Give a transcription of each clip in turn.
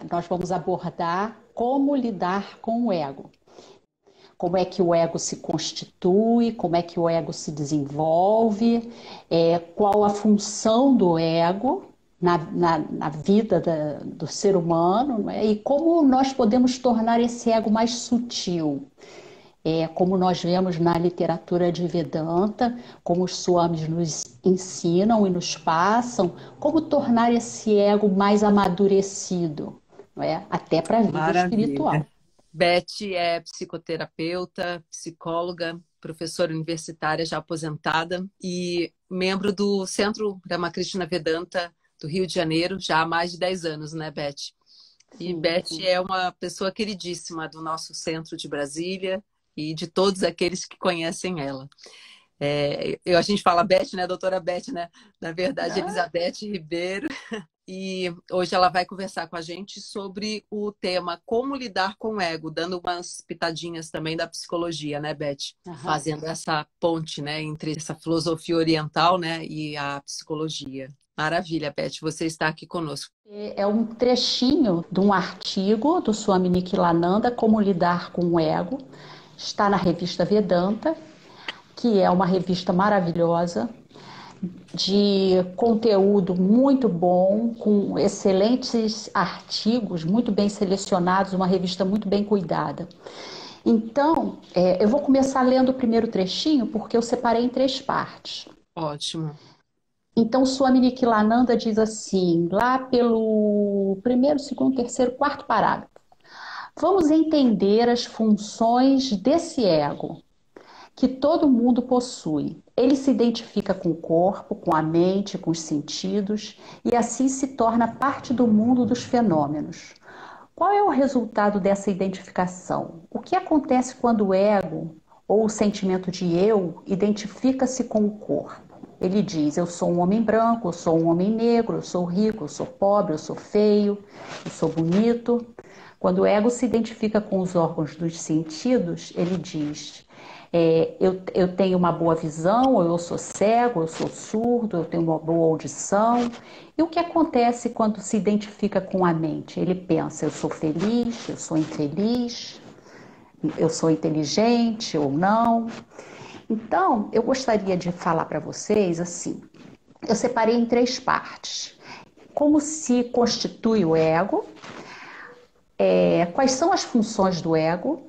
Nós vamos abordar como lidar com o ego. Como é que o ego se constitui, como é que o ego se desenvolve, qual a função do ego na vida do ser humano, não é? E como nós podemos tornar esse ego mais sutil. Como nós vemos na literatura de Vedanta, como os swamis nos ensinam e nos passam, como tornar esse ego mais amadurecido, não é? Até para a vida Maravilha. espiritual. Beth é psicoterapeuta, psicóloga, professora universitária já aposentada e membro do Centro Ramakrishna Vedanta do Rio de Janeiro já há mais de 10 anos, né, Beth? E Sim, Beth sim. é uma pessoa queridíssima do nosso centro de Brasília e de todos aqueles que conhecem ela. A gente fala Beth, né, doutora Beth, né? Na verdade, Ah, Elizabeth Ribeiro. E hoje ela vai conversar com a gente sobre o tema como lidar com o ego, dando umas pitadinhas também da psicologia, né, Beth? aham. Fazendo essa ponte, né, entre essa filosofia oriental, né, e a psicologia. Maravilha, Beth, você está aqui conosco. É um trechinho de um artigo do Swami Nikhilananda, Como Lidar com o Ego. Está na revista Vedanta, que é uma revista maravilhosa, de conteúdo muito bom, com excelentes artigos, muito bem selecionados, uma revista muito bem cuidada. Então, eu vou começar lendo o primeiro trechinho, porque eu separei em três partes. Ótimo. Então, Swami Nikhilananda diz assim, lá pelo primeiro, segundo, terceiro, quarto parágrafo. Vamos entender as funções desse ego que todo mundo possui. Ele se identifica com o corpo, com a mente, com os sentidos e assim se torna parte do mundo dos fenômenos. Qual é o resultado dessa identificação? O que acontece quando o ego ou o sentimento de eu identifica-se com o corpo? Ele diz: eu sou um homem branco, eu sou um homem negro, eu sou rico, eu sou pobre, eu sou feio, eu sou bonito. Quando o ego se identifica com os órgãos dos sentidos, ele diz: eu tenho uma boa visão, ou eu sou cego, eu sou surdo, eu tenho uma boa audição. E o que acontece quando se identifica com a mente? Ele pensa: eu sou feliz, eu sou infeliz, eu sou inteligente ou não. Então, eu gostaria de falar para vocês assim: eu separei em três partes. Como se constitui o ego, quais são as funções do ego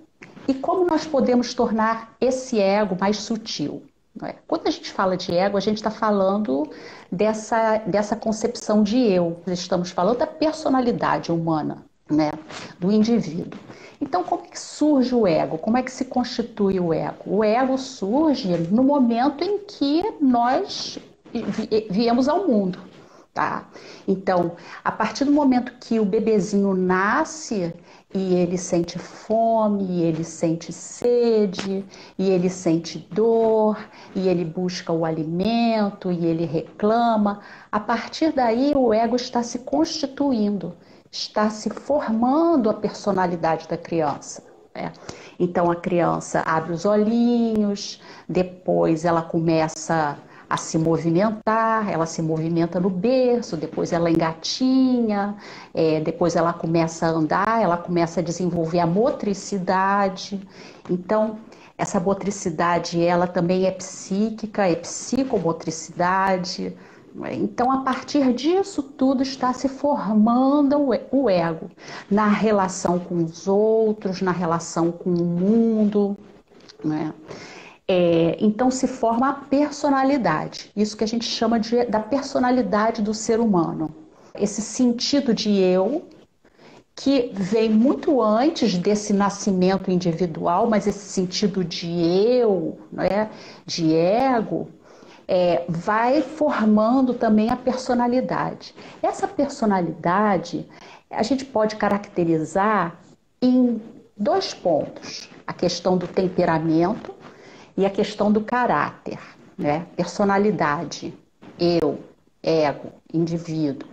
e como nós podemos tornar esse ego mais sutil. Não é? Quando a gente fala de ego, a gente está falando dessa concepção de eu, estamos falando da personalidade humana, né? Do indivíduo. Então, como é que surge o ego? Como é que se constitui o ego? O ego surge no momento em que nós viemos ao mundo. Tá? Então, a partir do momento que o bebezinho nasce e ele sente fome, e ele sente sede, e ele sente dor, e ele busca o alimento, e ele reclama, a partir daí o ego está se constituindo, está se formando a personalidade da criança, né? Então a criança abre os olhinhos, depois ela começa a se movimentar, ela se movimenta no berço, depois ela engatinha, depois ela começa a andar, ela começa a desenvolver a motricidade. Então, essa motricidade, ela também é psíquica, é psicomotricidade. Então, a partir disso tudo está se formando o ego, na relação com os outros, na relação com o mundo, né? Então se forma a personalidade, isso que a gente chama da personalidade do ser humano. Esse sentido de eu, que vem muito antes desse nascimento individual, mas esse sentido de eu, né, de ego, vai formando também a personalidade. Essa personalidade a gente pode caracterizar em dois pontos: a questão do temperamento e a questão do caráter, né? Personalidade, eu, ego, indivíduo,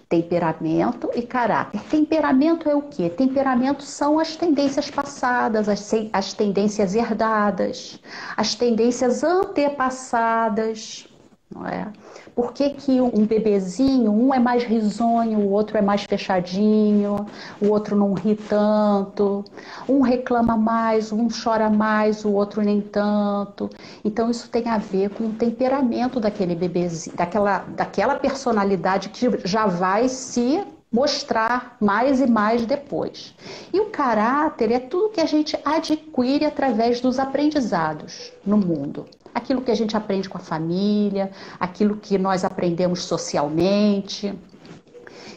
temperamento e caráter. Temperamento é o quê? Temperamento são as tendências passadas, as tendências herdadas, as tendências antepassadas, não é? Por que que um bebezinho, um é mais risonho, o outro é mais fechadinho, o outro não ri tanto, um reclama mais, um chora mais, o outro nem tanto. Então isso tem a ver com o temperamento daquele bebezinho, daquela personalidade que já vai se mostrar mais e mais depois. E o caráter é tudo que a gente adquire através dos aprendizados no mundo. Aquilo que a gente aprende com a família, aquilo que nós aprendemos socialmente.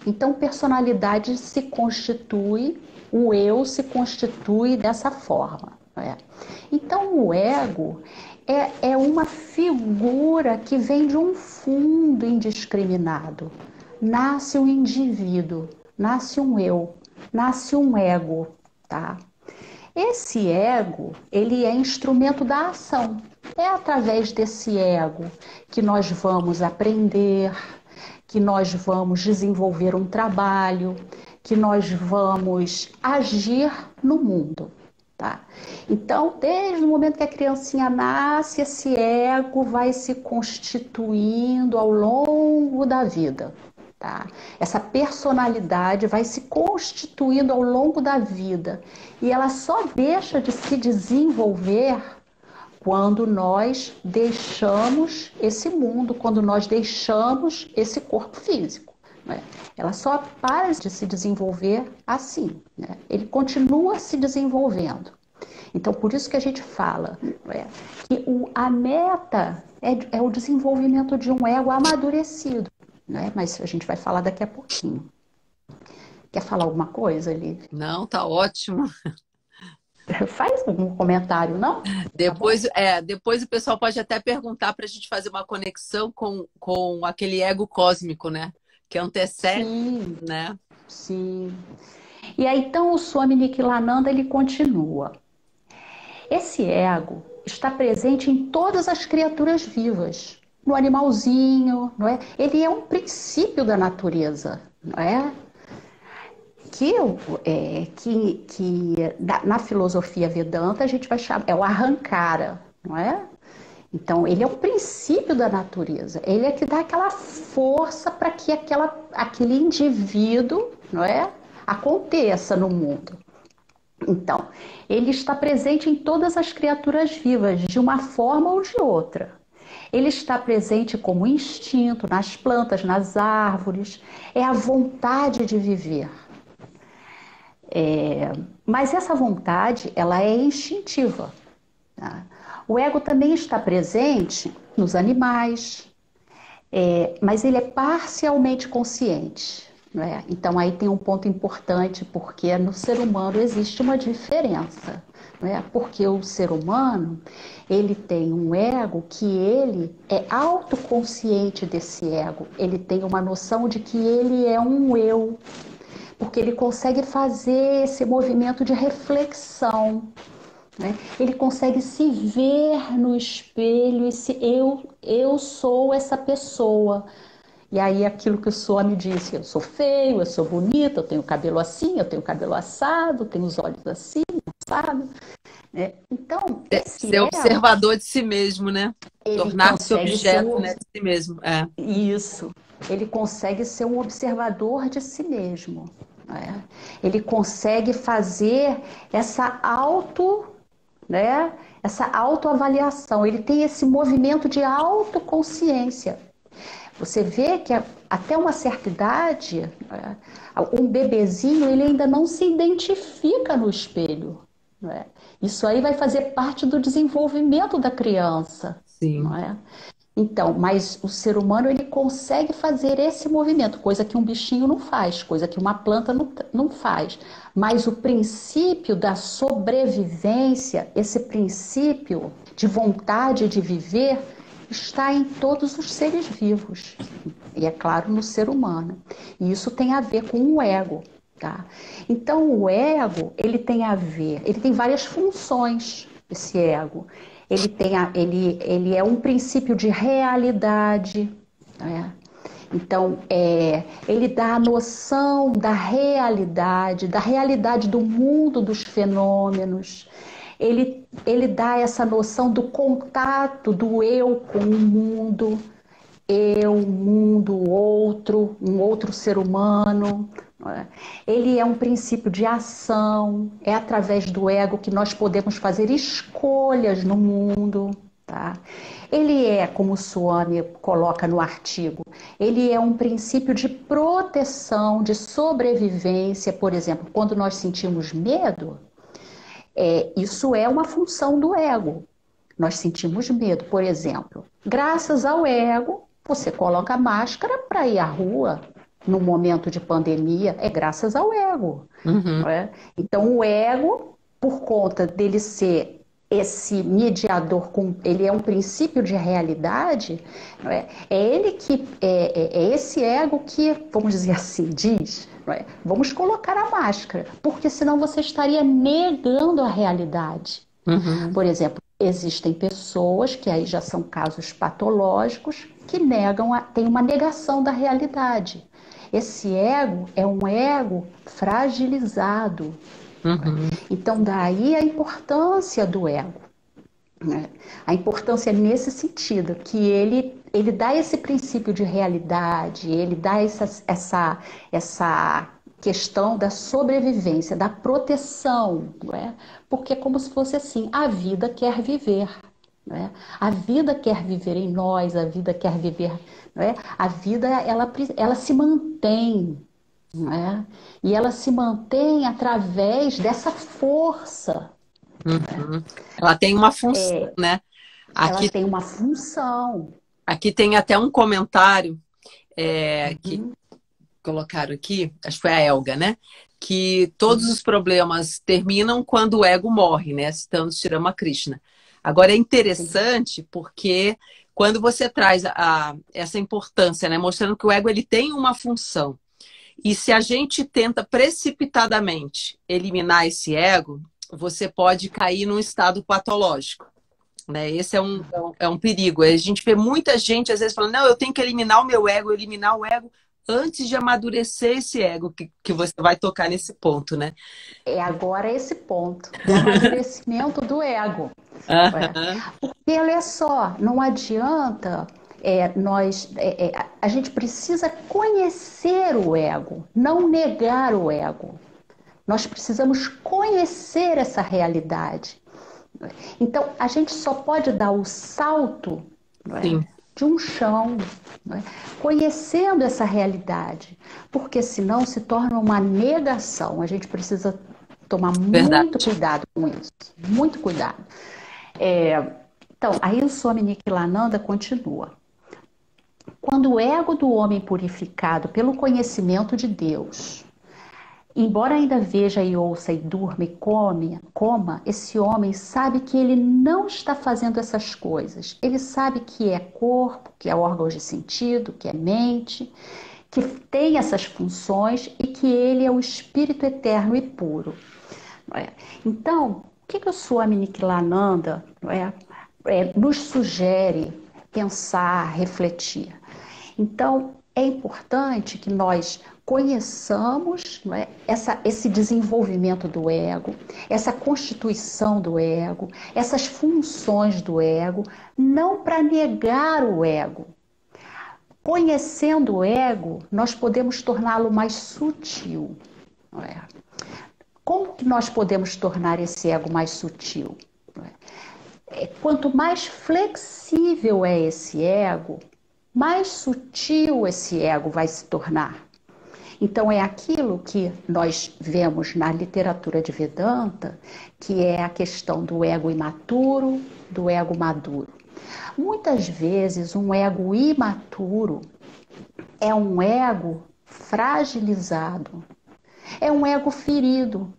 Então, personalidade se constitui, o eu se constitui dessa forma. Né? Então, o ego é uma figura que vem de um fundo indiscriminado. Nasce um indivíduo, nasce um eu, nasce um ego, tá? Esse ego, ele é instrumento da ação. É através desse ego que nós vamos aprender, que nós vamos desenvolver um trabalho, que nós vamos agir no mundo, tá? Então, desde o momento que a criancinha nasce, esse ego vai se constituindo ao longo da vida. Tá? Essa personalidade vai se constituindo ao longo da vida e ela só deixa de se desenvolver quando nós deixamos esse mundo, quando nós deixamos esse corpo físico. Né? Ela só para de se desenvolver assim. Né? Ele continua se desenvolvendo. Então, por isso que a gente fala que a meta é o desenvolvimento de um ego amadurecido. Né? Mas a gente vai falar daqui a pouquinho. Quer falar alguma coisa, Lívia? Não, tá ótimo. Faz um comentário, não? Depois o pessoal pode até perguntar para a gente fazer uma conexão com aquele ego cósmico, né? Que antecede, Sim, né? sim. E aí, então, o Swami Nikhilananda, ele continua. Esse ego está presente em todas as criaturas vivas. No animalzinho, não é? Ele é um princípio da natureza, não é? Na filosofia Vedanta a gente vai chamar, é o Ahankara, não é? Então ele é um princípio da natureza, ele é que dá aquela força para que aquele indivíduo, não é? Aconteça no mundo. Então, ele está presente em todas as criaturas vivas, de uma forma ou de outra. Ele está presente como instinto nas plantas, nas árvores, é a vontade de viver. Mas essa vontade, ela é instintiva. Tá? O ego também está presente nos animais, mas ele é parcialmente consciente. Né? Então aí tem um ponto importante, porque no ser humano existe uma diferença. Né? Porque o ser humano, ele tem um ego que ele é autoconsciente desse ego. Ele tem uma noção de que ele é um eu, porque ele consegue fazer esse movimento de reflexão. Né? Ele consegue se ver no espelho e eu sou essa pessoa. E aí aquilo que o Swami disse, eu sou feio, eu sou bonita, eu tenho cabelo assim, eu tenho cabelo assado, eu tenho os olhos assim, assado. Então, ser observador de si mesmo, né? Tornar-se objeto, né, de si mesmo. Isso. Ele consegue ser um observador de si mesmo. Né? Ele consegue fazer essa autoavaliação. Ele tem esse movimento de autoconsciência. Você vê que até uma certa idade, um bebezinho, ele ainda não se identifica no espelho. Não é? Isso aí vai fazer parte do desenvolvimento da criança. Sim. Não é? Então, mas o ser humano, ele consegue fazer esse movimento, coisa que um bichinho não faz, coisa que uma planta não faz. Mas o princípio da sobrevivência, esse princípio de vontade de viver, está em todos os seres vivos. E é claro, no ser humano. E isso tem a ver com o ego. Tá? Então, o ego, ele tem várias funções, esse ego. Ele é um princípio de realidade, né? Então, ele dá a noção da realidade do mundo dos fenômenos. Ele dá essa noção do contato do eu com o mundo. eu, o mundo, o outro, um outro ser humano. Não é? Ele é um princípio de ação, é através do ego que nós podemos fazer escolhas no mundo. Tá? Ele é, como o Swami coloca no artigo, ele é um princípio de proteção, de sobrevivência. Por exemplo, quando nós sentimos medo, isso é uma função do ego. Nós sentimos medo, por exemplo. Graças ao ego, você coloca a máscara para ir à rua no momento de pandemia. É graças ao ego. Uhum. Não é? Então, o ego, por conta dele ser esse mediador, ele é um princípio de realidade, não é? É esse ego que, vamos dizer assim, diz, não é? Vamos colocar a máscara, porque senão você estaria negando a realidade. Uhum. Por exemplo, existem pessoas que aí já são casos patológicos que tem uma negação da realidade. Esse ego é um ego fragilizado. Uhum. Então, daí a importância do ego. Né? A importância nesse sentido, que ele dá esse princípio de realidade, ele dá essa questão da sobrevivência, da proteção, não é? Porque é como se fosse assim, a vida quer viver. Né? A vida quer viver em nós, a vida quer viver, né? A vida ela se mantém, né? E ela se mantém através dessa força. Uhum. Ela tem uma função, né? Ela Aqui, tem uma função. aqui tem até um comentário que Uhum. colocaram aqui, acho que foi a Elga, né? Que todos Uhum. os problemas terminam quando o ego morre, né? Citando Sri Ramakrishna. Agora é Sim. interessante porque quando você traz essa importância, né? Mostrando que o ego ele tem uma função. E se a gente tenta precipitadamente eliminar esse ego, você pode cair num estado patológico. Né? Esse é um perigo. A gente vê muita gente, às vezes, falando, não, eu tenho que eliminar o meu ego, eliminar o ego antes de amadurecer esse ego, que você vai tocar nesse ponto, né? É agora esse ponto do amadurecimento do ego. É. Aham. Porque olha só, não adianta a gente precisa conhecer o ego, não negar o ego. Nós precisamos conhecer essa realidade. Então, a gente só pode dar o salto, não é, Sim, de um chão, não é, conhecendo essa realidade, porque senão se torna uma negação. A gente precisa tomar muito verdade. cuidado com isso, muito cuidado. Então, aí o Swami Nikhil continua. Quando o ego do homem purificado pelo conhecimento de Deus, embora ainda veja e ouça e durma e coma, esse homem sabe que ele não está fazendo essas coisas. Ele sabe que é corpo, que é órgãos de sentido, que é mente, que tem essas funções e que ele é o espírito eterno e puro. Então, o que o Swami Nikhilananda nos sugere pensar, refletir? Então, é importante que nós conheçamos, não é, esse desenvolvimento do ego, essa constituição do ego, essas funções do ego, não para negar o ego. Conhecendo o ego, nós podemos torná-lo mais sutil. Não é? Como que nós podemos tornar esse ego mais sutil? Não é? Quanto mais flexível é esse ego, mais sutil esse ego vai se tornar. Então é aquilo que nós vemos na literatura de Vedanta, que é a questão do ego imaturo, do ego maduro. Muitas vezes um ego imaturo é um ego fragilizado, é um ego ferido.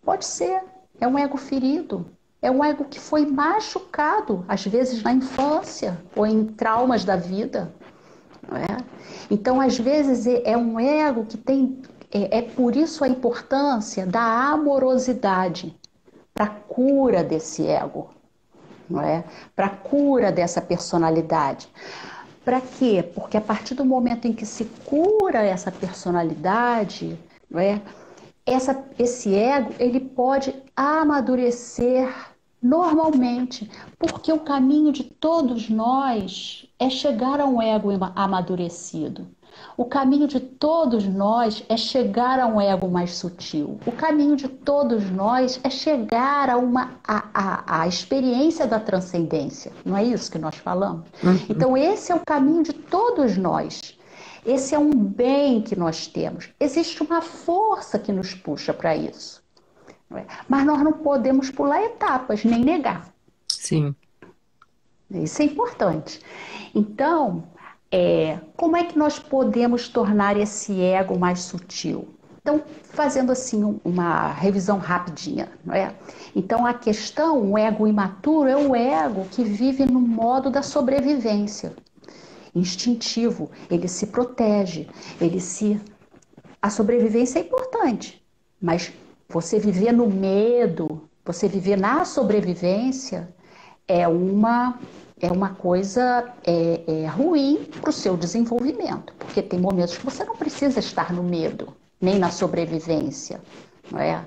Pode ser, é um ego ferido. É um ego que foi machucado, às vezes na infância ou em traumas da vida. Não é? Então, às vezes, é um ego que tem. É por isso a importância da amorosidade para a cura desse ego, não é? Para a cura dessa personalidade. Para quê? Porque a partir do momento em que se cura essa personalidade, não é? Esse ego ele pode amadurecer Normalmente, porque o caminho de todos nós é chegar a um ego amadurecido. O caminho de todos nós é chegar a um ego mais sutil. O caminho de todos nós é chegar a experiência da transcendência. Não é isso que nós falamos? Uhum. Então, esse é o caminho de todos nós. Esse é um bem que nós temos. Existe uma força que nos puxa para isso. Mas nós não podemos pular etapas, nem negar. Sim. Isso é importante. Então, como é que nós podemos tornar esse ego mais sutil? Então, fazendo assim uma revisão rapidinha, não é? Então, a questão, o ego imaturo é o ego que vive no modo da sobrevivência, instintivo, ele se protege, a sobrevivência é importante, mas você viver no medo, você viver na sobrevivência é uma coisa ruim para o seu desenvolvimento, porque tem momentos que você não precisa estar no medo, nem na sobrevivência, não é?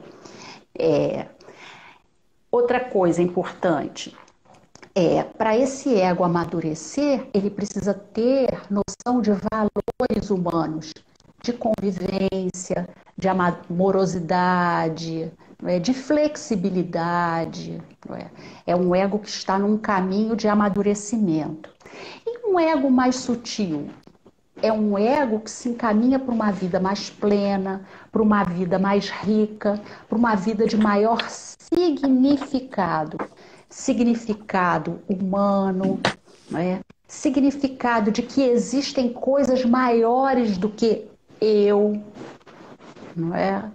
Outra coisa importante para esse ego amadurecer, ele precisa ter noção de valores humanos, de convivência, de amorosidade, não é? De flexibilidade. Não é? É um ego que está num caminho de amadurecimento. E um ego mais sutil? É um ego que se encaminha para uma vida mais plena, para uma vida mais rica, para uma vida de maior significado. Significado humano, não é? Significado de que existem coisas maiores do que eu, não é?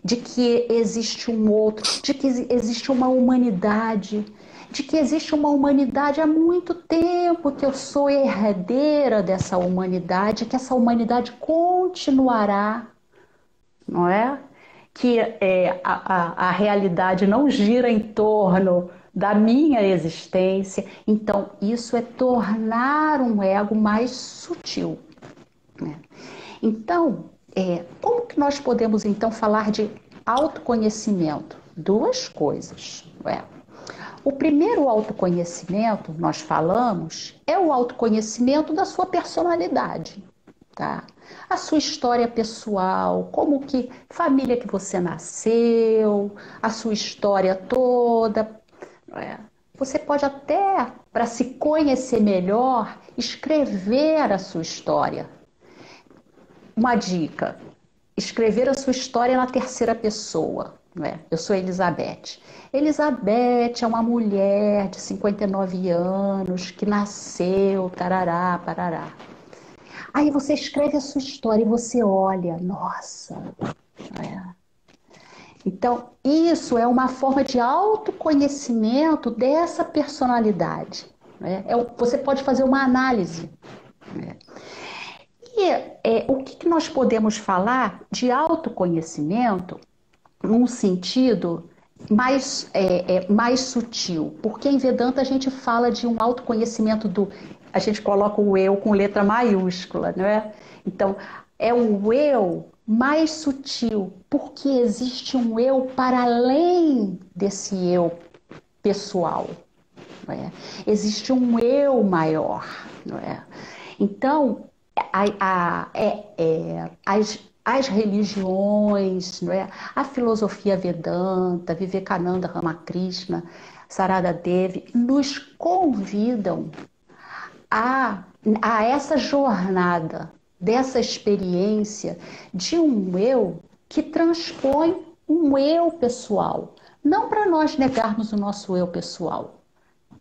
De que existe um outro, de que existe uma humanidade, de que existe uma humanidade há muito tempo, que eu sou herdeira dessa humanidade, que essa humanidade continuará, não é? Que a realidade não gira em torno da minha existência. Então, isso é tornar um ego mais sutil, né? Então, como que nós podemos então falar de autoconhecimento? Duas coisas. O primeiro autoconhecimento, nós falamos, é o autoconhecimento da sua personalidade, tá? A sua história pessoal, como que família que você nasceu, a sua história toda. Você pode até, para se conhecer melhor, escrever a sua história. Uma dica: escrever a sua história na terceira pessoa. Não é? Eu sou Elizabeth. Elizabeth é uma mulher de 59 anos que nasceu, tarará, parará. Aí você escreve a sua história e você olha, nossa. Então, isso é uma forma de autoconhecimento dessa personalidade. Você pode fazer uma análise. E o que nós podemos falar de autoconhecimento num sentido mais sutil? Porque em Vedanta a gente fala de um autoconhecimento a gente coloca o eu com letra maiúscula, não é? Então, é o eu mais sutil, porque existe um eu para além desse eu pessoal, não é? Existe um eu maior, não é? Então, as religiões, não é? A filosofia Vedanta, Vivekananda Ramakrishna, Sarada Devi, nos convidam a essa jornada, dessa experiência de um eu que transpõe um eu pessoal. Não para nós negarmos o nosso eu pessoal,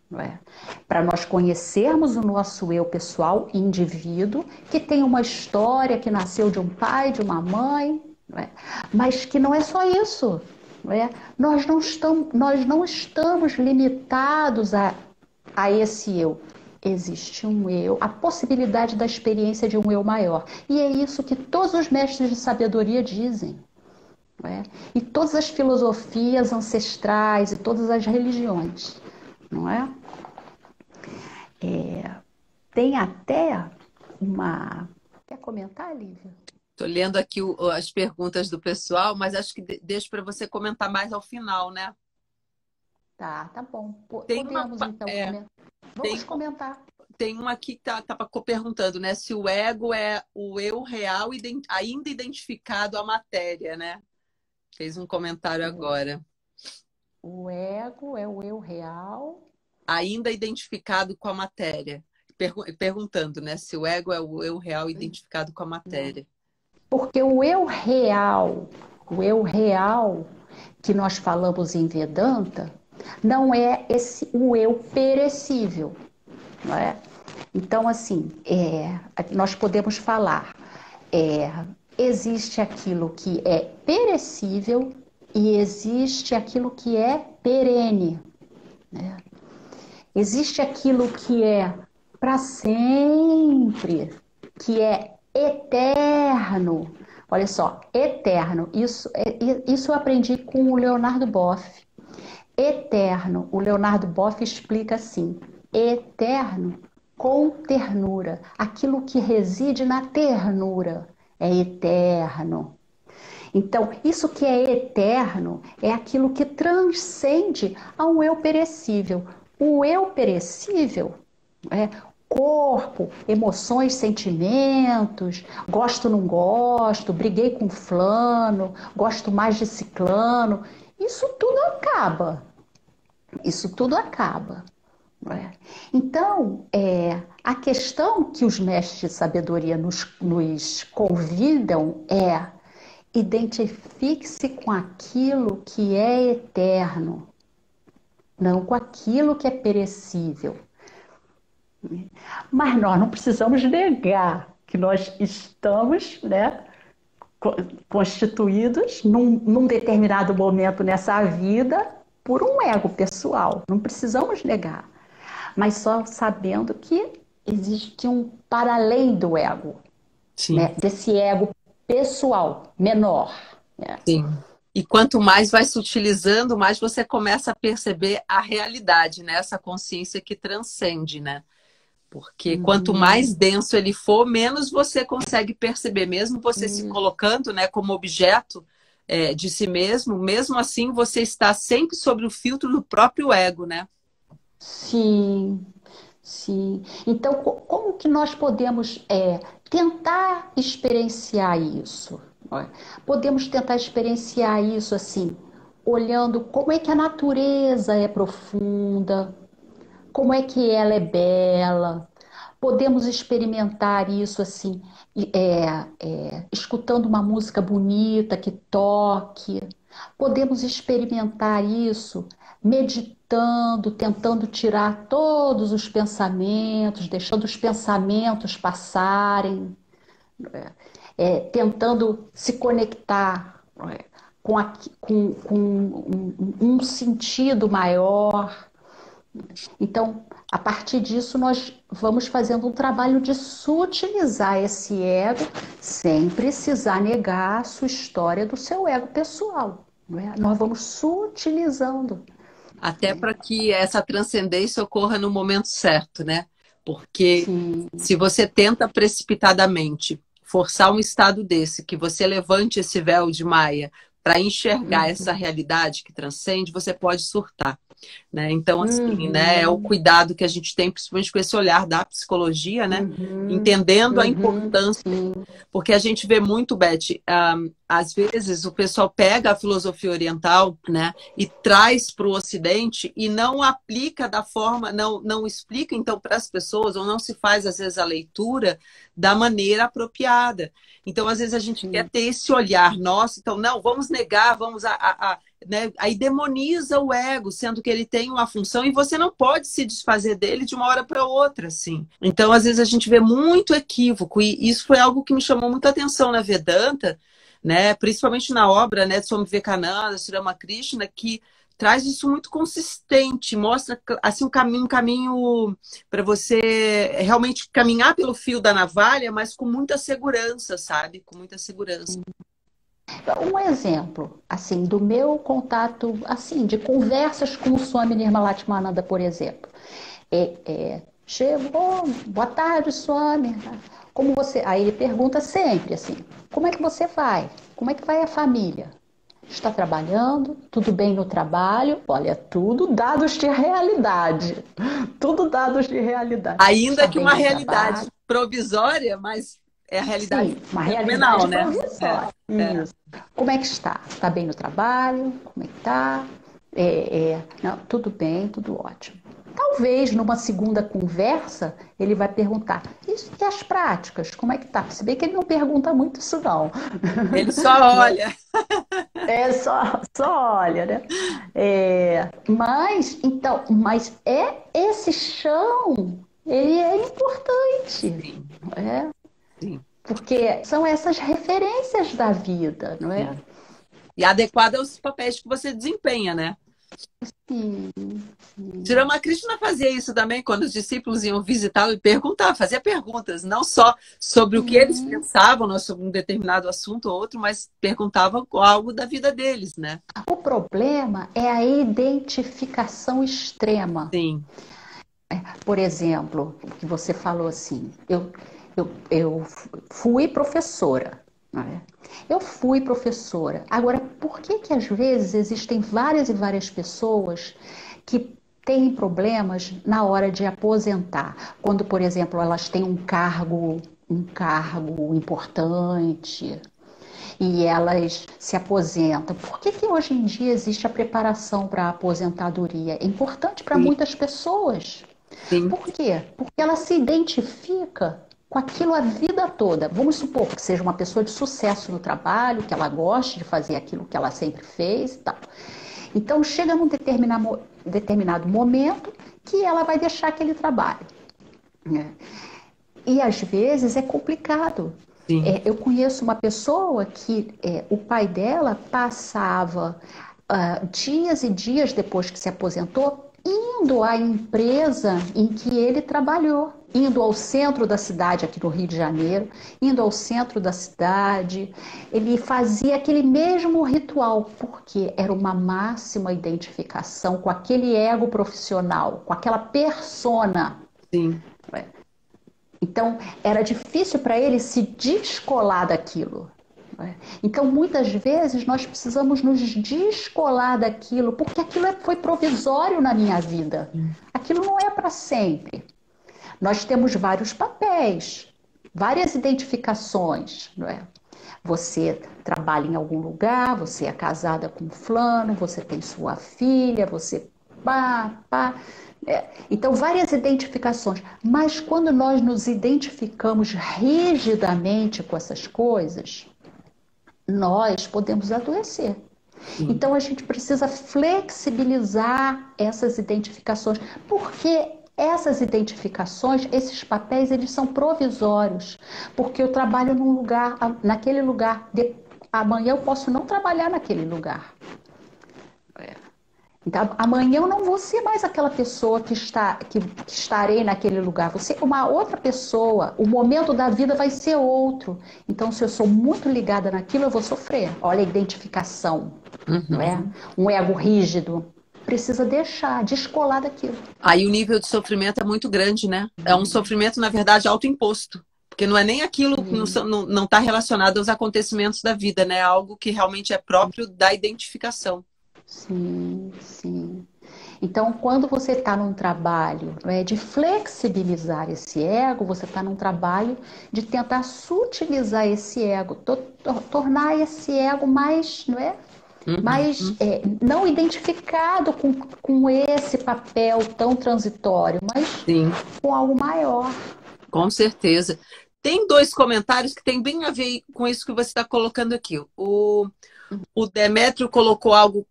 não é? Para nós conhecermos o nosso eu pessoal, indivíduo, que tem uma história, que nasceu de um pai, de uma mãe, não é? Mas que não é só isso. Não é? Nós não estamos limitados a esse eu. Existe um eu, a possibilidade da experiência de um eu maior. E é isso que todos os mestres de sabedoria dizem. Não é? E todas as filosofias ancestrais e todas as religiões. Não é? Tem até uma... Quer comentar, Lívia? Estou lendo aqui as perguntas do pessoal, mas acho que deixo para você comentar mais ao final, né? Tá bom. Tem uma, Podemos, então, é, comentar. tem, Vamos comentar. tem uma aqui que tá perguntando, né? Se o ego é o eu real ainda identificado à matéria, né? Fez um comentário O, agora. o ego é o eu real. Ainda identificado com a matéria. Perguntando, né? Se o ego é o eu real identificado com a Não. matéria. Porque o eu real que nós falamos em Vedanta, não é o eu perecível, não é? Então, assim, nós podemos falar, é, existe aquilo que é perecível e existe aquilo que é perene, né? Existe aquilo que é para sempre, que é eterno. Olha só, eterno. Isso eu aprendi com o Leonardo Boff. Eterno. O Leonardo Boff explica assim: eterno com ternura. Aquilo que reside na ternura é eterno. Então, isso que é eterno é aquilo que transcende ao eu perecível. O eu perecível é corpo, emoções, sentimentos, gosto, não gosto, briguei com fulano, gosto mais de ciclano. Isso tudo acaba. Isso tudo acaba. Né? Então, a questão que os mestres de sabedoria nos convidam é: identifique-se com aquilo que é eterno, não com aquilo que é perecível. Mas nós não precisamos negar que nós estamos, né, constituídos num determinado momento nessa vida por um ego pessoal. Não precisamos negar. Mas só sabendo que existe um para além do ego, Sim, né, desse ego pessoal menor. Né? sim. E quanto mais vai se utilizando, mais você começa a perceber a realidade, né? Essa consciência que transcende, né? Porque quanto mais Uhum, denso ele for, menos você consegue perceber, mesmo você se isso. colocando, né, como objeto de si mesmo, mesmo assim você está sempre sobre o filtro do próprio ego, né? Sim, sim. Então, como que nós podemos tentar experienciar isso? Ó, podemos tentar experienciar isso assim, olhando como é que a natureza é profunda, como é que ela é bela. Podemos experimentar isso assim, escutando uma música bonita que toque. Podemos experimentar isso meditando, tentando tirar todos os pensamentos, deixando os pensamentos passarem, tentando se conectar com um sentido maior. Então, a partir disso, nós vamos fazendo um trabalho de sutilizar esse ego sem precisar negar a sua história do seu ego pessoal. Não é? Nós vamos sutilizando. Até para que essa transcendência ocorra no momento certo, né? Porque Sim. se você tenta precipitadamente forçar um estado desse, que você levante esse véu de Maia para enxergar essa Uhum. realidade que transcende, você pode surtar. Né? Então, assim, né, é o Uhum. cuidado que a gente tem, principalmente com esse olhar da psicologia, né? Uhum. Entendendo a Uhum. importância, Sim. porque a gente vê muito, Beth, às vezes o pessoal pega a filosofia oriental, né, e traz para o Ocidente e não aplica da forma, não explica então para as pessoas, ou não se faz, às vezes, a leitura da maneira apropriada. Então, às vezes, a gente quer Sim. ter esse olhar nosso, então, não, vamos negar, vamos né? Aí demoniza o ego, sendo que ele tem uma função e você não pode se desfazer dele de uma hora para outra, assim. Então, às vezes a gente vê muito equívoco e isso foi algo que me chamou muita atenção na Vedanta, né? Principalmente na obra, né, de Swami Vivekananda, Sri Ramakrishna, que traz isso muito consistente, mostra assim um caminho para você realmente caminhar pelo fio da navalha, mas com muita segurança, sabe? Com muita segurança. Um exemplo, assim, do meu contato, assim, de conversas com o Swami Nirmalatmananda, por exemplo. Chegou, boa tarde, Swami. Como você? Aí ele pergunta sempre assim: como é que você vai? Como é que vai a família? Está trabalhando? Tudo bem no trabalho? Olha, tudo dados de realidade. Tudo dados de realidade. Ainda Está que bem uma no trabalho? realidade provisória, mas é a realidade Sim, uma fenomenal, realidade né? provisória. É. Isso. Como é que está? Está bem no trabalho? Como é que está? Não, tudo bem, tudo ótimo. Talvez numa segunda conversa ele vai perguntar: e as práticas? Como é que tá? Se bem que ele não pergunta muito isso, não. Ele só Né? olha. Só olha, né? Mas esse chão, ele é importante, Sim, não é? sim, Porque são essas referências da vida, não é? sim. E adequado aos papéis que você desempenha, né? Sim, Sri sim. Ramakrishna fazia isso também quando os discípulos iam visitá-lo e perguntar, fazia perguntas, não só sobre o que eles Sim. pensavam, né, sobre um determinado assunto ou outro, mas perguntavam algo da vida deles, né? O problema é a identificação extrema. Sim, Por exemplo, o que você falou assim, eu fui professora, não é? Eu fui professora. Agora, por que que às vezes existem várias e várias pessoas que têm problemas na hora de aposentar? Quando, por exemplo, elas têm um cargo importante e elas se aposentam. Por que que hoje em dia existe a preparação para a aposentadoria? É importante para sim, muitas pessoas. sim, Por quê? Porque ela se identifica com aquilo a vida toda. Vamos supor que seja uma pessoa de sucesso no trabalho, que ela goste de fazer aquilo que ela sempre fez e tal. Então chega num determinado momento que ela vai deixar aquele trabalho, né? E às vezes é complicado. sim, Eu conheço uma pessoa que o pai dela passava dias e dias depois que se aposentou indo à empresa em que ele trabalhou, indo ao centro da cidade, aqui no Rio de Janeiro, indo ao centro da cidade. Ele fazia aquele mesmo ritual, porque era uma máxima identificação com aquele ego profissional, com aquela persona. sim. Então, era difícil para ele se descolar daquilo. Então, muitas vezes, nós precisamos nos descolar daquilo, porque aquilo foi provisório na minha vida. Aquilo não é para sempre. Nós temos vários papéis, várias identificações, não é? Você trabalha em algum lugar, você é casada com fulano, você tem sua filha, você pá. Então, várias identificações. Mas quando nós nos identificamos rigidamente com essas coisas, nós podemos adoecer. Sim. Então, a gente precisa flexibilizar essas identificações, porque essas identificações, esses papéis, eles são provisórios, porque eu trabalho num lugar, naquele lugar, amanhã eu posso não trabalhar naquele lugar. Então, amanhã eu não vou ser mais aquela pessoa que estarei naquele lugar. Vou ser uma outra pessoa. O momento da vida vai ser outro. Então, se eu sou muito ligada naquilo, eu vou sofrer. Olha a identificação, não é? Uhum. Um ego rígido. Precisa deixar, descolar daquilo. Aí o nível de sofrimento é muito grande, né? É um sofrimento, na verdade, autoimposto. Porque não é nem aquilo que não está relacionado aos acontecimentos da vida, né? É algo que realmente é próprio da identificação. Sim, sim. Então, quando você está num trabalho, né, de flexibilizar esse ego, você está num trabalho de tentar sutilizar esse ego, tornar esse ego mais, não é? Mais Uhum. não identificado com esse papel tão transitório, mas Sim, com algo maior. com certeza. Tem dois comentários que têm bem a ver com isso que você está colocando aqui. O Demétrio colocou algo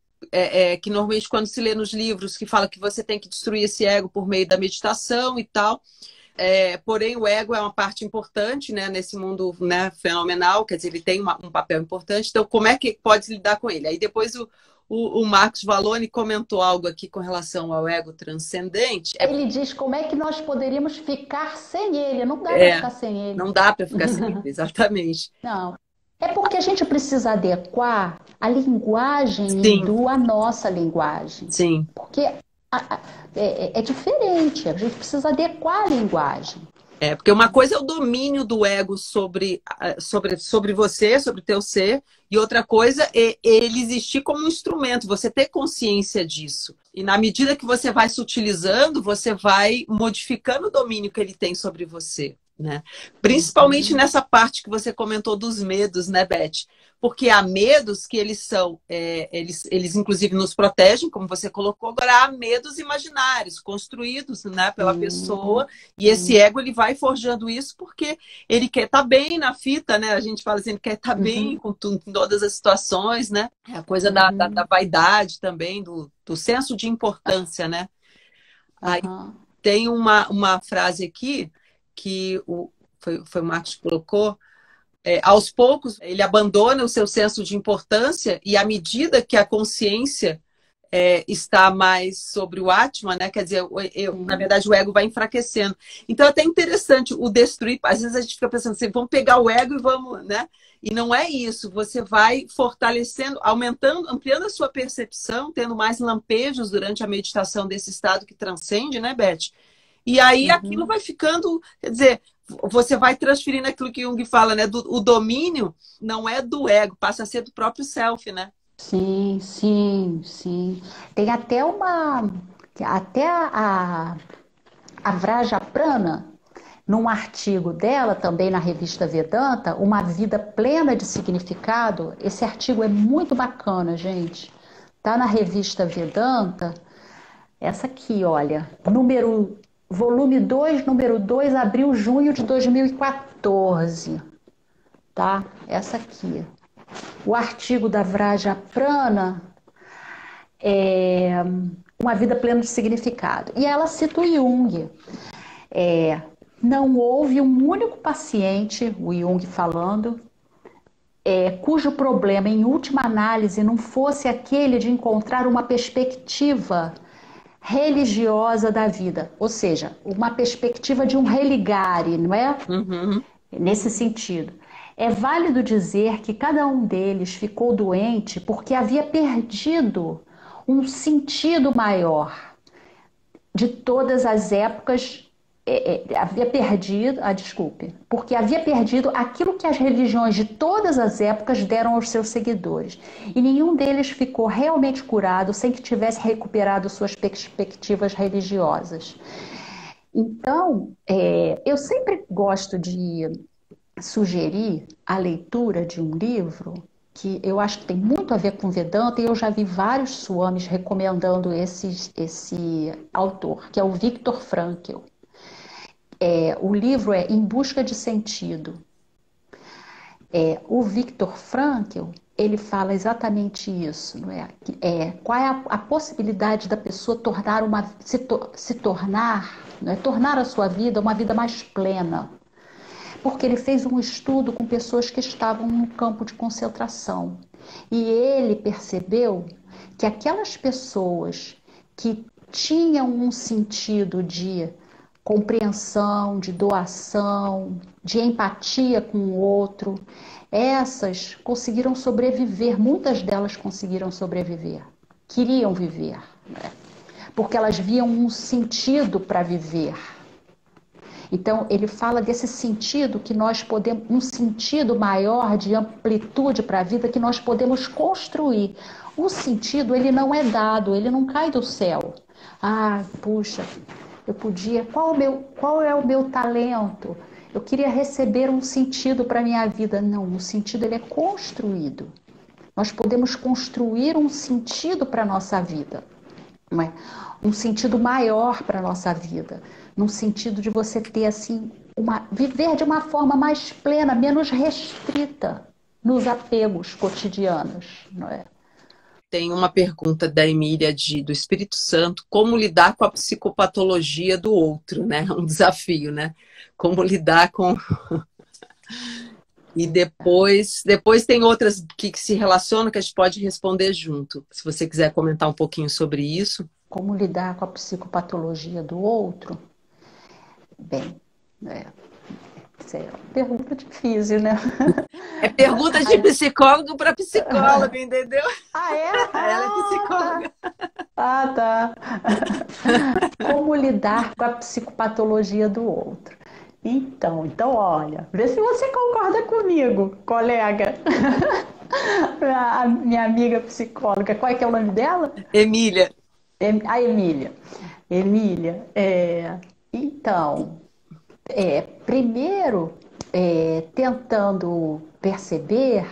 que normalmente quando se lê nos livros, que fala que você tem que destruir esse ego por meio da meditação e tal. Porém, o ego é uma parte importante, né, nesse mundo, né, fenomenal, quer dizer, ele tem um papel importante. Então, como é que pode lidar com ele? Aí depois o Marcos Vallone comentou algo aqui com relação ao ego transcendente. Ele diz como é que nós poderíamos ficar sem ele. Não dá para É, ficar sem ele. não dá para ficar sem ele, exatamente. Não. É porque a gente precisa adequar a linguagem Sim, hindu à nossa linguagem. sim, Porque é diferente, a gente precisa adequar a linguagem. É, porque uma coisa é o domínio do ego sobre você, sobre o teu ser, e outra coisa é ele existir como um instrumento, você ter consciência disso. E na medida que você vai se utilizando, você vai modificando o domínio que ele tem sobre você, né? Principalmente Uhum, nessa parte que você comentou dos medos, né, Beth? Porque há medos que eles são, eles inclusive nos protegem, como você colocou, agora há medos imaginários, construídos, né, pela pessoa, sim, e esse sim. ego ele vai forjando isso porque ele quer estar bem na fita, né? A gente fala assim, ele quer estar bem Uhum, com em todas as situações, né? É a coisa da uhum, vaidade também, do senso de importância, né? Aí aham, tem uma frase aqui que foi o Marcos que colocou, aos poucos, ele abandona o seu senso de importância e à medida que a consciência está mais sobre o Atman, né? Quer dizer, na sim. verdade, o ego vai enfraquecendo. Então, é até interessante o destruir. Às vezes a gente fica pensando assim, vamos pegar o ego e vamos, né? E não é isso. Você vai fortalecendo, aumentando, ampliando a sua percepção, tendo mais lampejos durante a meditação desse estado que transcende, né, Beth? E aí aquilo Uhum. vai ficando, quer dizer, você vai transferindo aquilo que Jung fala, né? O domínio não é do ego, passa a ser do próprio self, né? Sim, sim, sim. Tem até a Vraja Prana, num artigo dela, também na revista Vedanta, Uma Vida Plena de Significado. Esse artigo é muito bacana, gente. Tá na revista Vedanta, essa aqui, olha, volume 2, número 2, abril, junho de 2014, tá? Essa aqui. O artigo da Vraja Prana é Uma Vida Plena de Significado. E ela cita o Jung. É, não houve um único paciente, o Jung falando, cujo problema, em última análise, não fosse aquele de encontrar uma perspectiva religiosa da vida, ou seja, uma perspectiva de um religare, não é? Uhum. Nesse sentido. É válido dizer que cada um deles ficou doente porque havia perdido um sentido maior de todas as épocas. Havia perdido, desculpe, porque havia perdido aquilo que as religiões de todas as épocas deram aos seus seguidores. E nenhum deles ficou realmente curado sem que tivesse recuperado suas perspectivas religiosas. Então, eu sempre gosto de sugerir a leitura de um livro que eu acho que tem muito a ver com Vedanta, e eu já vi vários swamis recomendando esse autor, que é o Viktor Frankl. O livro é Em Busca de Sentido. O Viktor Frankl, ele fala exatamente isso, não é? Qual é a possibilidade da pessoa se tornar, não é? Tornar a sua vida uma vida mais plena, porque ele fez um estudo com pessoas que estavam num campo de concentração. E ele percebeu que aquelas pessoas que tinham um sentido de compreensão, de doação, de empatia com o outro, essas conseguiram sobreviver, muitas delas conseguiram sobreviver, queriam viver, né? Porque elas viam um sentido para viver. Então, ele fala desse sentido que nós podemos, um sentido maior de amplitude para a vida que nós podemos construir. O sentido, ele não é dado, ele não cai do céu. Ah, puxa, eu podia, qual é o meu talento? Eu queria receber um sentido para a minha vida. Não, o sentido ele é construído. Nós podemos construir um sentido para a nossa vida, não é? Um sentido maior para a nossa vida, num sentido de você ter assim, viver de uma forma mais plena, menos restrita nos apegos cotidianos, não é? Tem uma pergunta da Emília do Espírito Santo, como lidar com a psicopatologia do outro, né? Um desafio, né? Como lidar com... E depois tem outras que se relacionam que a gente pode responder junto. Se você quiser comentar um pouquinho sobre isso. Como lidar com a psicopatologia do outro? Bem, isso é uma pergunta difícil, né? É pergunta de psicólogo para psicólogo, entendeu? Ah, é? Ela é Ah, tá. psicóloga. Ah, tá. Como lidar com a psicopatologia do outro? Então, olha, vê se você concorda comigo, colega. A minha amiga psicóloga, qual é que é o nome dela? Emília, A Emília. Emília, então, primeiro, tentando perceber,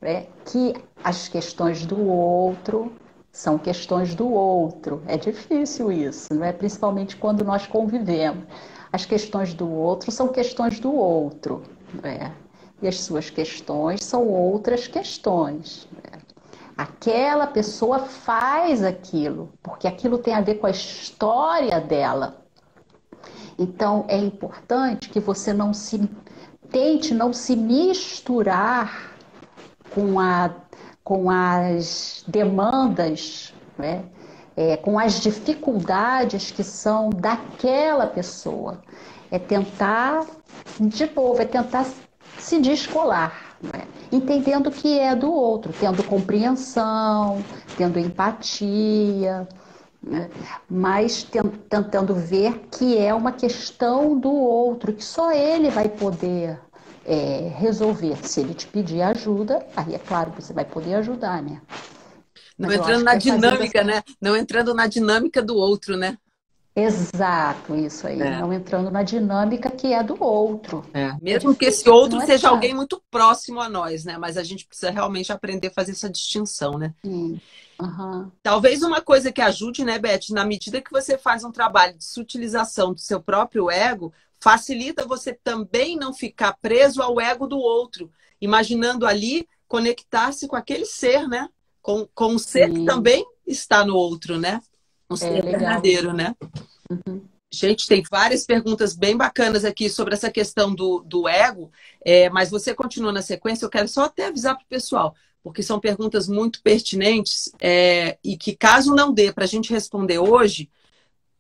né, que as questões do outro são questões do outro. É difícil isso, não é? Principalmente quando nós convivemos. As questões do outro são questões do outro, né? E as suas questões são outras questões, né? Aquela pessoa faz aquilo, porque aquilo tem a ver com a história dela. Então é importante que você não se tente não se misturar com, com as demandas, né? Com as dificuldades que são daquela pessoa. É tentar, de novo, é tentar se descolar, né? Entendendo que é do outro, tendo compreensão, tendo empatia, né? Mas tentando ver que é uma questão do outro, que só ele vai poder resolver. Se ele te pedir ajuda, aí é claro que você vai poder ajudar, né? não Mas eu entrando acho na que é fazendo dinâmica, assim. né? Não entrando na dinâmica do outro, né? Exato, isso aí. É, Não entrando na dinâmica que é do outro. é. É Mesmo que esse difícil, outro não é seja alguém fácil. muito próximo a nós, né? Mas a gente precisa realmente aprender a fazer essa distinção, né? Sim. Aham. Talvez uma coisa que ajude, né, Beth, na medida que você faz um trabalho de sutilização do seu próprio ego, facilita você também não ficar preso ao ego do outro, imaginando ali conectar-se com aquele ser, né? Com o ser que Sim. também está no outro, né? Um É ser legal verdadeiro, isso. né? Gente, tem várias perguntas bem bacanas aqui sobre essa questão do ego, mas você continua na sequência. Eu quero só até avisar para o pessoal, porque são perguntas muito pertinentes, e que, caso não dê para a gente responder hoje,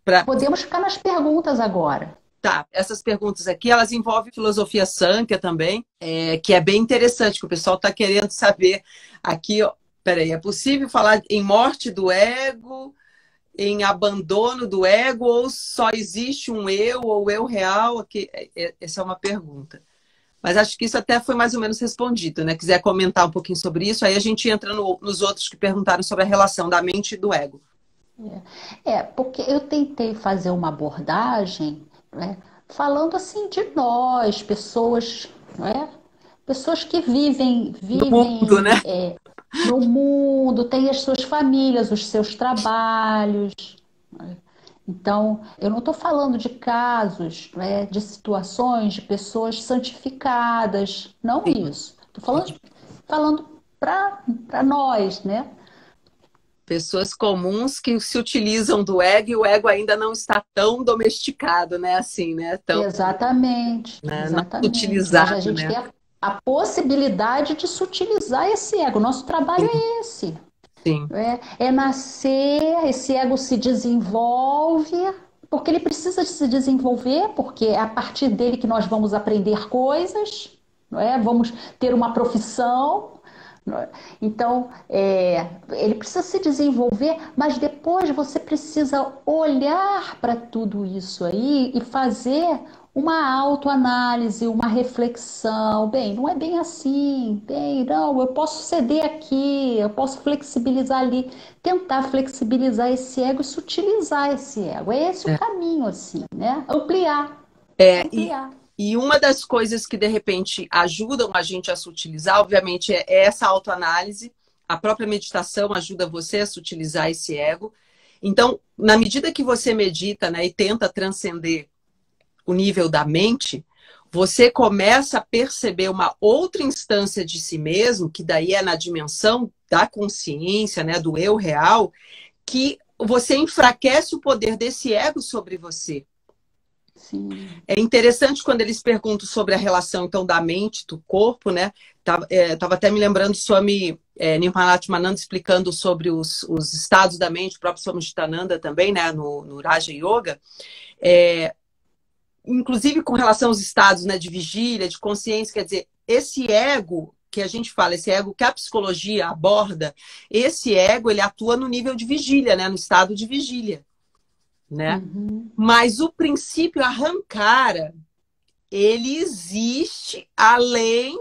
pra, Podemos ficar nas perguntas agora. tá, essas perguntas aqui, elas envolvem filosofia Sankhya também, que é bem interessante, que o pessoal está querendo saber aqui. Ó, peraí, é possível falar em morte do ego, em abandono do ego, ou só existe um eu ou eu real? Aqui, essa é uma pergunta. Mas acho que isso até foi mais ou menos respondido, né? Quiser comentar um pouquinho sobre isso, aí a gente entra nos outros que perguntaram sobre a relação da mente e do ego. Porque eu tentei fazer uma abordagem, né, falando assim de nós, pessoas, né, pessoas que Do mundo, né? no mundo, têm as suas famílias, os seus trabalhos, né? Então, eu não estou falando de casos, né, de situações de pessoas santificadas, não Sim, isso. Estou sim. falando para nós, né? Pessoas comuns que se utilizam do ego e o ego ainda não está tão domesticado, né? Assim, né? Tão, Exatamente, né? Não exatamente. Mas a utilizado, gente né? tem a possibilidade de sutilizar esse ego. Nosso trabalho Sim, é esse. sim. É nascer, esse ego se desenvolve, porque ele precisa de se desenvolver, porque é a partir dele que nós vamos aprender coisas, não é? Vamos ter uma profissão. Não é? Então, ele precisa se desenvolver, mas depois você precisa olhar para tudo isso aí e fazer uma autoanálise, uma reflexão. Bem, não é bem assim. Bem, não, eu posso ceder aqui, eu posso flexibilizar ali, tentar flexibilizar esse ego e sutilizar esse ego. É esse o É. caminho, assim, né? Ampliar, É, ampliar. e uma das coisas que, de repente, ajudam a gente a sutilizar, obviamente, é essa autoanálise. A própria meditação ajuda você a sutilizar esse ego. Então, na medida que você medita, né, e tenta transcender o nível da mente, você começa a perceber uma outra instância de si mesmo, que daí é na dimensão da consciência, né, do eu real, que você enfraquece o poder desse ego sobre você. Sim. É interessante quando eles perguntam sobre a relação, então, da mente, do corpo, né? Tava até me lembrando Swami Nirmalatmananda explicando sobre os estados da mente, o próprio Swami Chitananda também, né? No Raja Yoga. É, inclusive com relação aos estados, né, de vigília, de consciência, quer dizer, esse ego que a gente fala, esse ego que a psicologia aborda, esse ego, ele atua no nível de vigília, né? No estado de vigília, né? Uhum. Mas o princípio arrancara ele existe além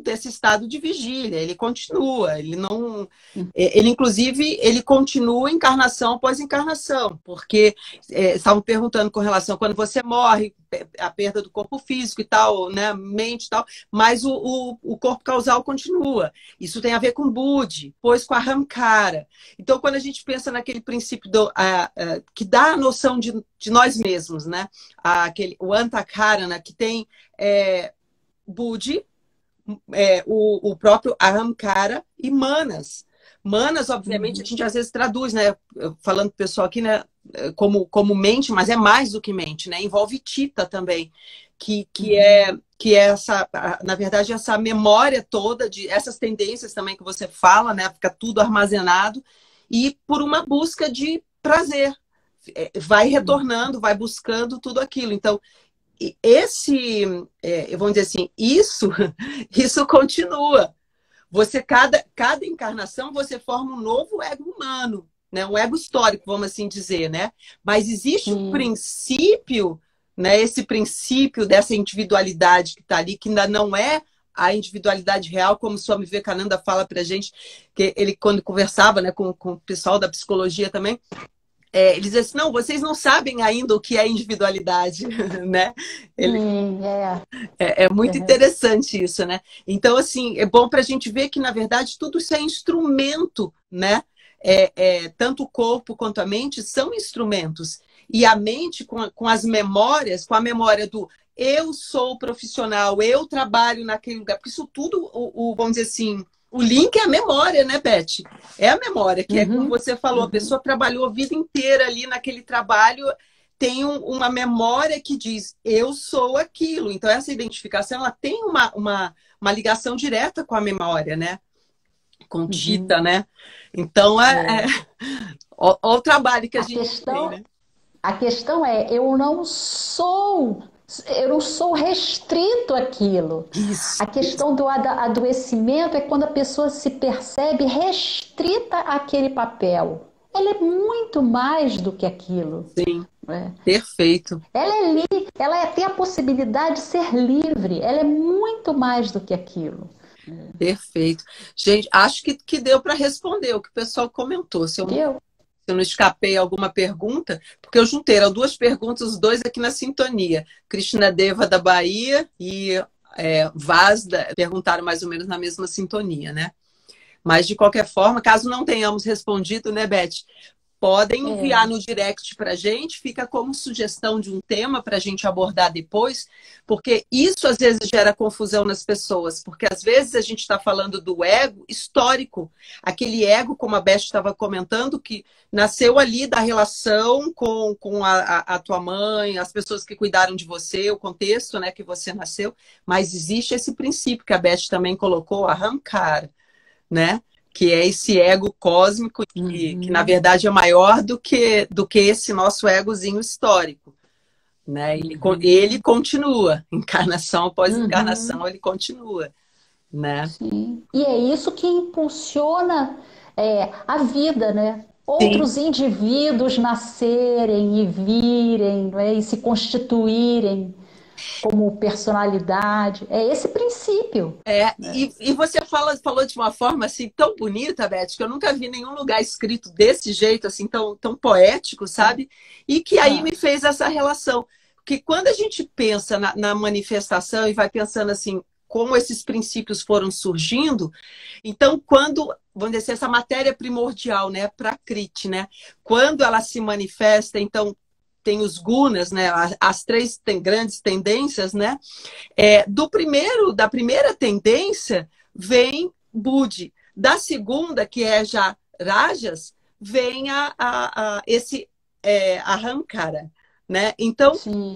desse estado de vigília. Ele continua, ele não, ele inclusive ele continua encarnação após encarnação, porque estavam perguntando com relação a quando você morre, a perda do corpo físico e tal, né, mente e tal, mas o corpo causal continua. Isso tem a ver com Budi, pois com a Ahamkara. Então, quando a gente pensa naquele princípio que dá a noção de nós mesmos, né, o Antakarana, que tem Budi, o próprio Ahamkara e Manas. Manas, obviamente, a gente às vezes traduz, né? Falando pro pessoal aqui, né? Como mente, mas é mais do que mente, né? Envolve Tita também, que é essa, na verdade, essa memória toda de essas tendências também que você fala, né? Fica tudo armazenado e por uma busca de prazer. Vai retornando, vai buscando tudo aquilo. Então, vamos dizer assim, isso continua. Você, cada encarnação, você forma um novo ego humano, né? Um ego histórico, vamos assim dizer, né? Mas existe um princípio, né? Esse princípio dessa individualidade que está ali, que ainda não é a individualidade real, como o Swami Vivekananda fala pra gente, que ele, quando conversava, né, com o pessoal da psicologia também, ele diz assim, não, vocês não sabem ainda o que é individualidade, né? É muito interessante isso, né? Então, assim, é bom para a gente ver que, na verdade, tudo isso é instrumento, né? Tanto o corpo quanto a mente são instrumentos. E a mente, com as memórias, com a memória do eu sou profissional, eu trabalho naquele lugar, porque isso tudo, vamos dizer assim, o link é a memória, né, Beth? É a memória, que é como você falou, a pessoa trabalhou a vida inteira ali naquele trabalho, tem uma memória que diz, eu sou aquilo. Então, essa identificação, ela tem uma ligação direta com a memória, né? Com Tita, né? Então, olha o trabalho que a gente tem, né? A questão é, eu não sou restrito àquilo. Isso. A questão do adoecimento é quando a pessoa se percebe restrita àquele papel. Ela é muito mais do que aquilo. Sim, perfeito. Ela tem a possibilidade de ser livre. Ela é muito mais do que aquilo. Perfeito. Gente, acho que deu para responder o que o pessoal comentou. Se eu não escapei alguma pergunta, porque eu juntei, eram duas perguntas, os dois aqui na sintonia. Krishna Deva da Bahia e Vaz perguntaram mais ou menos na mesma sintonia, né? Mas, de qualquer forma, caso não tenhamos respondido, né, Beth? Podem enviar no direct para a gente, fica como sugestão de um tema para a gente abordar depois, porque isso às vezes gera confusão nas pessoas, porque às vezes a gente está falando do ego histórico, aquele ego, como a Beth estava comentando, que nasceu ali da relação com a tua mãe, as pessoas que cuidaram de você, o contexto, né, que você nasceu, mas existe esse princípio que a Beth também colocou, a Ahamkara, né? Que é esse ego cósmico que na verdade é maior do que esse nosso egozinho histórico, né? Ele continua, encarnação após encarnação, ele continua, né? Sim. E é isso que impulsiona a vida, né? Outros indivíduos nascerem e virem, não é? E se constituírem como personalidade. É esse princípio. E você falou de uma forma assim tão bonita, Beth, que eu nunca vi nenhum lugar escrito desse jeito, assim, tão poético, sabe? E que aí me fez essa relação. Porque quando a gente pensa na manifestação e vai pensando assim, como esses princípios foram surgindo, então vamos dizer, essa matéria primordial, né, Prakriti, né? Quando ela se manifesta, então tem os gunas, né? As três grandes tendências, né? Da primeira tendência vem Budi. Da segunda, que é já Rajas, vem esse Ahamkara, né? Então,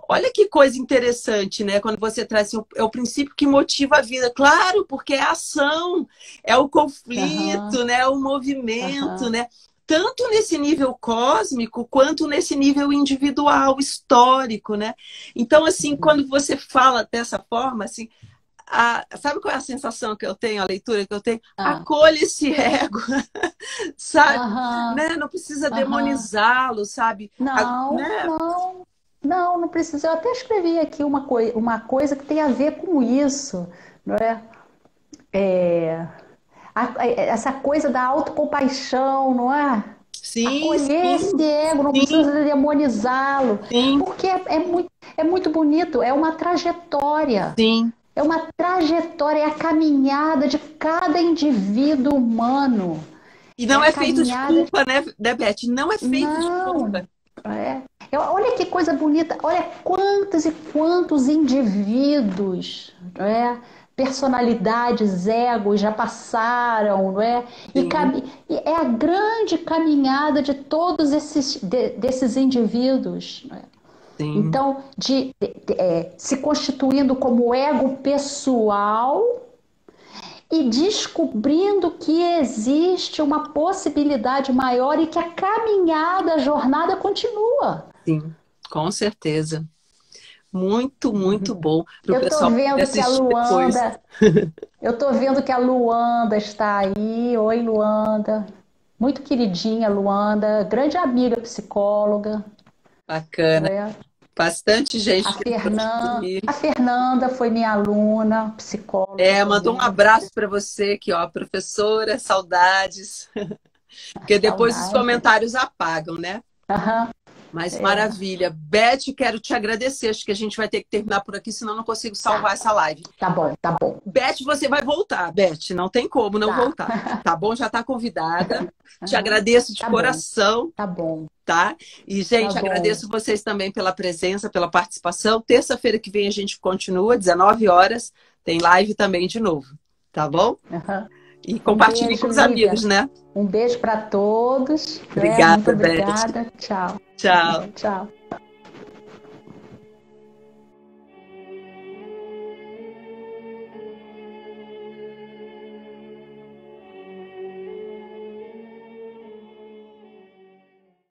olha que coisa interessante, né? Quando você traz assim, é o princípio que motiva a vida. Claro, porque é a ação, é o conflito, né? É o movimento, né? Tanto nesse nível cósmico, quanto nesse nível individual, histórico, né? Então, assim, quando você fala dessa forma, assim, sabe qual é a sensação que eu tenho, a leitura que eu tenho? Acolhe esse ego, sabe? Né? Não precisa demonizá-lo, sabe? Não, Né? não. Não, não precisa. Eu até escrevi aqui uma coisa que tem a ver com isso, não é? É, essa coisa da autocompaixão, não é? Sim, Acolher esse sim, ego, não sim, precisa demonizá-lo, sim, porque é muito bonito, sim. é uma trajetória, é a caminhada de cada indivíduo humano, E é não a é feito de caminhada. culpa, né, Beth? Não é feito de Não, culpa. é. Olha que coisa bonita, olha quantos e quantos indivíduos, não é? Personalidades, egos já passaram, não é? Sim, E é a grande caminhada de todos desses indivíduos, não é? sim, Então, se constituindo como ego pessoal e descobrindo que existe uma possibilidade maior e que a caminhada, a jornada continua. sim, com certeza. Muito, muito bom para o Eu tô pessoal poder vendo que a assistir depois. Luanda, eu tô vendo que a Luanda está aí. Oi, Luanda. Muito queridinha, Luanda, grande amiga psicóloga, Bacana. né? Bastante gente que entrou aqui. A Fernanda foi minha aluna, psicóloga Mandou um também. abraço para você aqui, ó, professora, saudades. Porque depois os Saudade. comentários apagam, né? Aham, Mas é. maravilha. Beth, quero te agradecer. Acho que a gente vai ter que terminar por aqui, senão eu não consigo Tá, salvar essa live. tá bom, tá bom. Beth, você vai voltar, Beth. Não tem como não Tá. voltar. Tá bom? Já está convidada. Te Aham, agradeço de tá bom, coração, tá bom, tá? E, tá gente, bom. agradeço vocês também pela presença, pela participação. Terça-feira que vem a gente continua, 19 horas. Tem live também de novo, tá bom? Aham. E Um compartilhe com beijo, os Lívia. amigos, né? Um beijo para todos, né? Muito Obrigada, Beth. obrigada. Tchau. Tchau. Tchau.